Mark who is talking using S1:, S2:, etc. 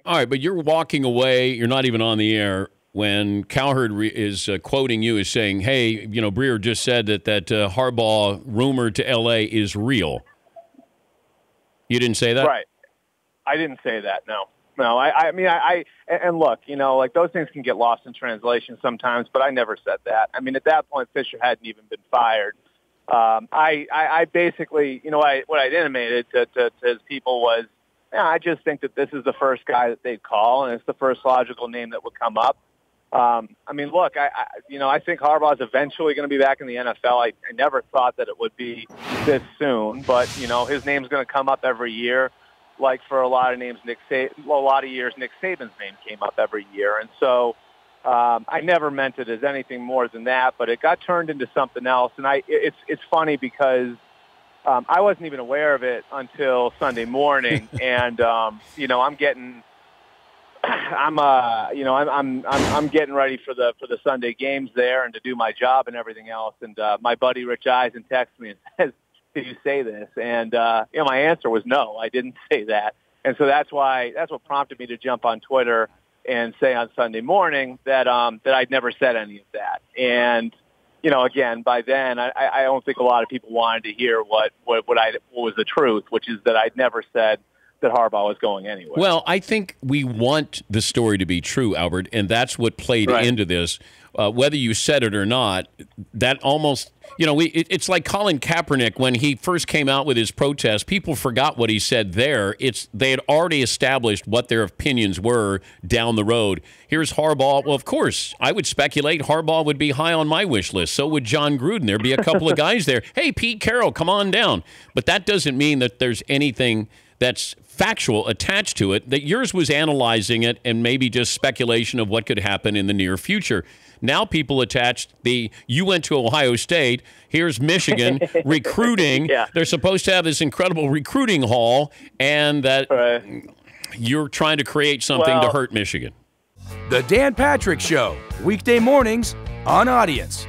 S1: All right, but you're walking away. You're not even on the air when Cowherd is quoting you as saying, hey, Breer just said that Harbaugh rumor to L.A. is real. You didn't say that?
S2: Right. I didn't say that, no. No, I mean, and look, like those things can get lost in translation sometimes, but I never said that. I mean, at that point, Fisher hadn't even been fired. I basically, what I intimated to his people was, I just think that this is the first guy that they'd call, and it's the first logical name that would come up. I mean, look, I think Harbaugh's eventually going to be back in the NFL. I never thought that it would be this soon, but, his name's going to come up every year. Like for a lot of years, Nick Saban's name came up every year. And so I never meant it as anything more than that, but it got turned into something else. And it's funny because I wasn't even aware of it until Sunday morning. And, I'm getting ready for the Sunday games there and to do my job and everything else. And my buddy Rich Eisen texts me and says, did you say this? And, my answer was no, I didn't say that. And so that's what prompted me to jump on Twitter and say on Sunday morning that I'd never said any of that. And, again, by then, I don't think a lot of people wanted to hear what was the truth, which is that I'd never said that Harbaugh was going anywhere.
S1: Well, I think we want the story to be true, Albert, and that's what played into this. Whether you said it or not, that almost, it's like Colin Kaepernick when he first came out with his protest. People forgot what he said there. They had already established what their opinions were down the road. Here's Harbaugh. Well, of course, I would speculate Harbaugh would be high on my wish list. So would John Gruden. There'd be a couple of guys there. Hey, Pete Carroll, come on down. But that doesn't mean that there's anything that's factual attached to it, that yours was analyzing it and maybe just speculation of what could happen in the near future. Now people attached you went to Ohio State, here's Michigan, recruiting. Yeah. They're supposed to have this incredible recruiting haul, and that you're trying to create something to hurt Michigan.
S3: The Dan Patrick Show, weekday mornings on Audience.